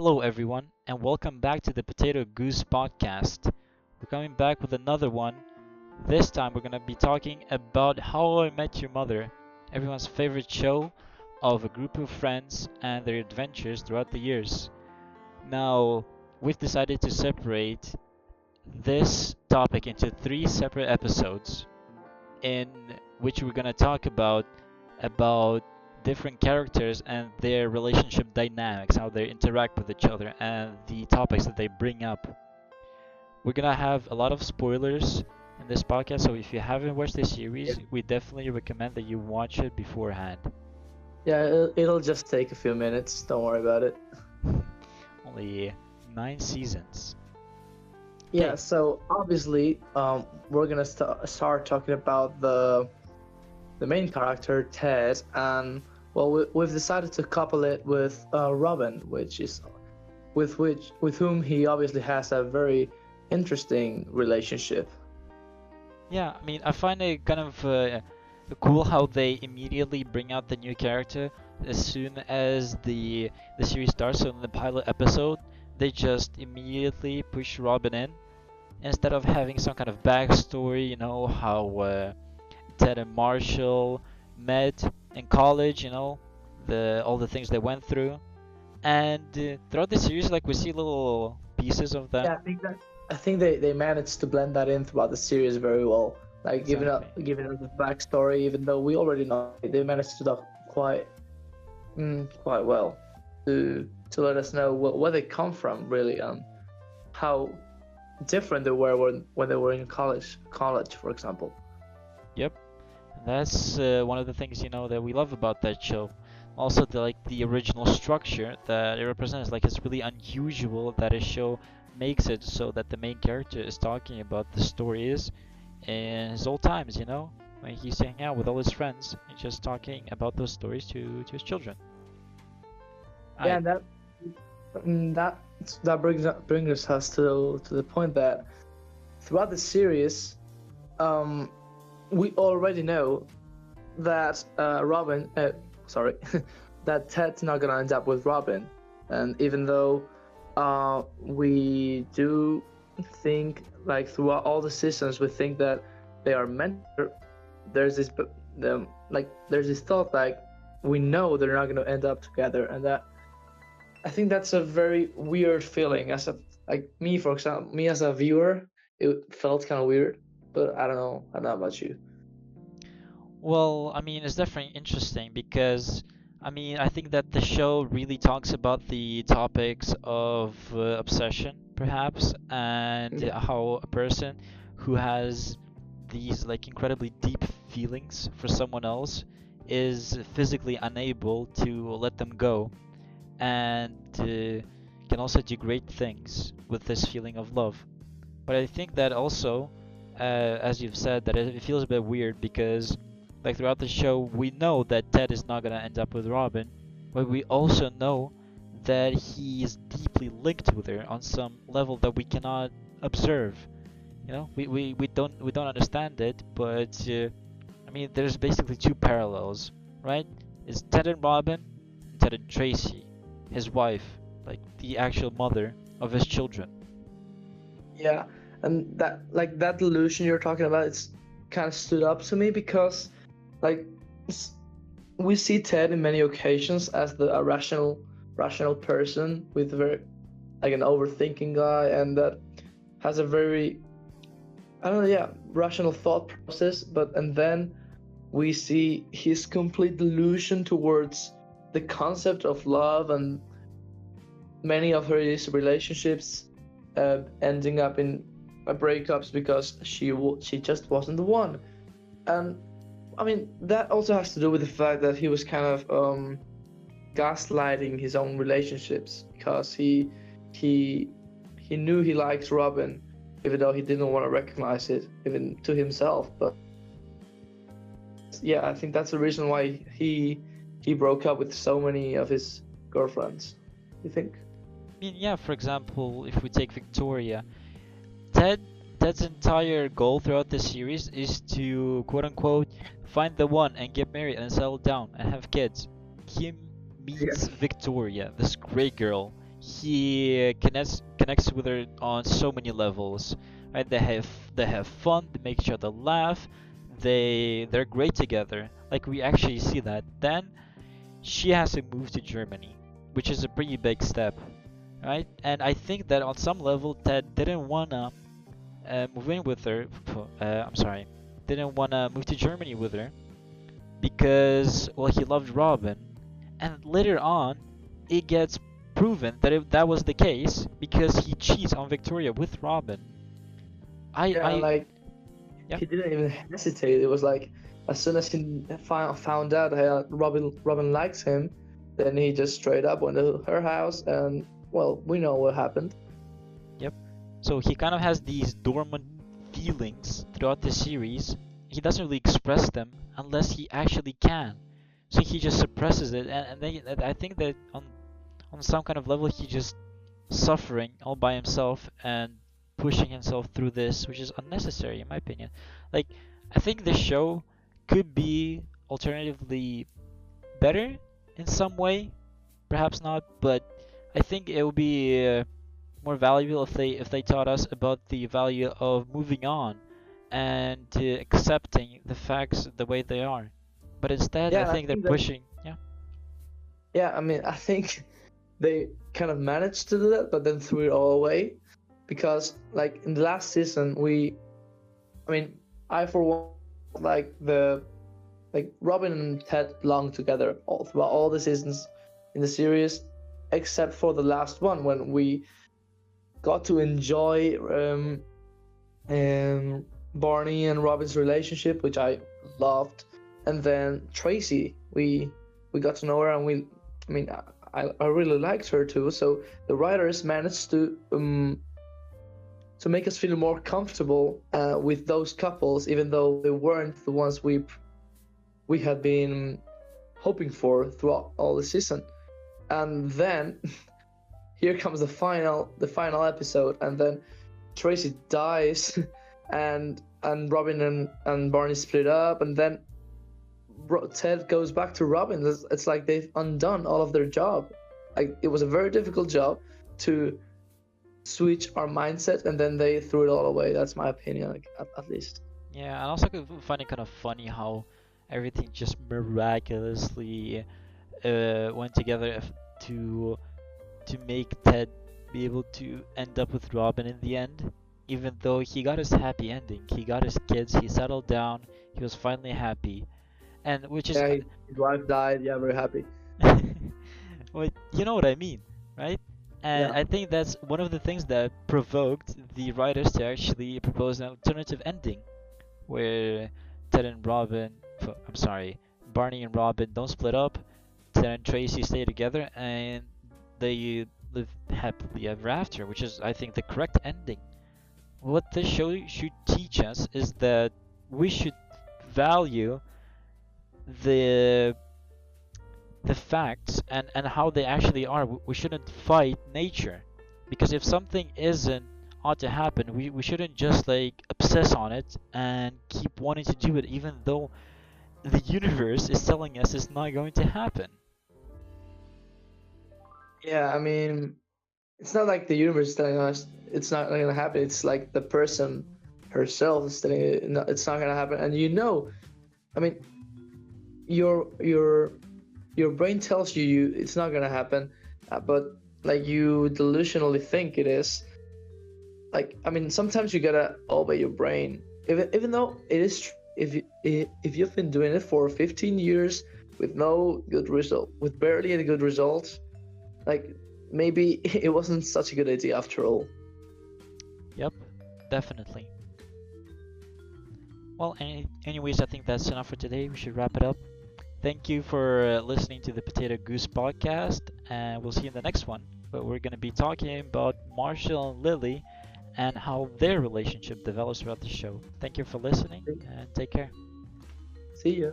Hello, everyone, and welcome back to the Potato Goose Podcast. We're coming back with another one. This time, we're going to be talking about How I Met Your Mother, everyone's favorite show of a group of friends and their adventures throughout the years. Now, we've decided to separate this topic into three separate episodes in which we're going to talk about different characters and their relationship dynamics, how they interact with each other, and the topics that they bring up. We're gonna have a lot of spoilers in this podcast, so if you haven't watched the Yeah, series, we definitely recommend that you watch it beforehand. yeah, it'll just take a few minutes. Don't worry about it. Only 9 seasons. Yeah, Okay, so obviously, we're gonna start talking about the main character Ted, and well, we've decided to couple it with Robin, which is with whom he obviously has a very interesting relationship. yeah, I mean, I find it kind of cool how they immediately bring out the new character as soon as the series starts. So in the pilot episode, they just immediately push Robin in instead of having some kind of backstory. You know how Ted and Marshall met in college. You know the all the things they went through, and throughout the series, like we see little pieces of that. Yeah, I think they managed to blend that in throughout the series very well. Like Exactly. giving us the backstory, even though we already know, they managed to do that quite well to let us know where they come from really, and how different they were when they were in college, for example. Yep. And that's one of the things that we love about that show. Also, the original structure that it represents. Like it's really unusual that a show makes it so that the main character is talking about the stories in his old times. When he's hanging out with all his friends and just talking about those stories to his children. Yeah, I and that brings us to the point that throughout the series, um, we already know that sorry, that Ted's not gonna end up with Robin, and even though we do think, like, throughout all the seasons, we think that they are meant. There's this, there's this thought, like, we know they're not gonna end up together, and that I think that's a very weird feeling. Like me, for example, me as a viewer, it felt kind of weird, but I don't know about you. Well, I mean, it's definitely interesting because, I mean, I think that the show really talks about the topics of obsession, perhaps, and Yeah. how a person who has these like incredibly deep feelings for someone else is physically unable to let them go, and can also do great things with this feeling of love. But I think that also, as you've said, that it feels a bit weird because, like throughout the show, we know that Ted is not gonna end up with Robin, but we also know that he is deeply linked with her on some level that we cannot observe. We don't understand it, but I mean, there's basically two parallels, right? It's Ted and Robin, and Ted and Tracy, his wife, like the actual mother of his children. Yeah, and that delusion you're talking about, it's kind of stood up to me because, like, s- we see Ted in many occasions as the rational person with very, like, an overthinking guy, and that has a very, I don't know, yeah, rational thought process. But and then we see his complete delusion towards the concept of love, and many of his relationships ending up in breakups because she just wasn't the one. And I mean, that also has to do with the fact that he was kind of gaslighting his own relationships, because he he knew he liked Robin, even though he didn't want to recognize it even to himself. But yeah, I think that's the reason why he broke up with so many of his girlfriends. You think? I mean, yeah, for example, if we take Victoria, Ted Ted's entire goal throughout the series is to quote unquote find the one and get married and settle down and have kids. He Yeah. meets Victoria, this great girl. he connects with her on so many levels. Right? They have fun. They make each other laugh. They're great together. Like we actually see that. Then she has to move to Germany, which is a pretty big step, right? And I think that on some level, Ted didn't wanna move in with her. I'm sorry, didn't wanna move to Germany with her because well, he loved Robin, and later on, it gets proven that that was the case because he cheats on Victoria with Robin. Yeah, I like yeah. he didn't even hesitate. It was like as soon as he found out that Robin likes him, then he just straight up went to her house, and well, we know what happened. Yep. So he kind of has these dormant feelings throughout the series. He doesn't really express them unless he actually can. So he just suppresses it, and then I think that on some kind of level he just suffering all by himself and pushing himself through this, which is unnecessary in my opinion. Like I think the show could be alternatively better in some way, perhaps not, but I think it would be more valuable if they taught us about the value of moving on and accepting the facts the way they are. But instead, Yeah, I and I think they're think that pushing. Yeah. yeah, I mean, I think they kind of managed to do that, but then threw it all away because like in the last season, I mean, I for one like the like Robin and Ted belong together all throughout all the seasons in the series, except for the last one when we got to enjoy Barney and Robin's relationship, which I loved, and then Tracy, we got to know her, and I mean, I really liked her too. So the writers managed to make us feel more comfortable with those couples, even though they weren't the ones we had been hoping for throughout all the season. And then here comes the final episode, and then Tracy dies, and Robin and Barney split up, and then Ted goes back to Robin. It's like they've undone all of their job. Like it was a very difficult job to switch our mindset, and then they threw it all away. That's my opinion, like, at least. Yeah, and also I find it kind of funny how everything just miraculously went together to to make Ted be able to end up with Robin in the end, even though he got his happy ending. He got his kids, he settled down, he was finally happy. And which is Yeah, his wife died. Yeah, very happy. well, you know what I mean, right? And Yeah. I think that's one of the things that provoked the writers to actually propose an alternative ending where Ted and Robin, I'm sorry, Barney and Robin don't split up. Ted and Tracy stay together and they live happily ever after, which is, I think, the correct ending. What this show should teach us is that we should value the the facts and how they actually are. We shouldn't fight nature, because if something isn't ought to happen, we shouldn't just like obsess on it and keep wanting to do it, even though the universe is telling us it's not going to happen. Yeah, I mean, it's not like the universe is telling us it's not gonna happen. It's like the person herself is telling it it's not gonna happen, and I mean, your brain tells you it's not gonna happen, but like you delusionally think it is. Like I mean, sometimes you gotta obey your brain, even though it is if you've been doing it for 15 years with no good result, with barely any good results, like maybe it wasn't such a good idea after all. Yep, definitely. Well, anyways, I think that's enough for today. We should wrap it up. Thank you for listening to the Potato Goose podcast, and we'll see you in the next one. But we're going to be talking about Marshall and Lily and how their relationship develops throughout the show. Thank you for listening, and take care. See ya.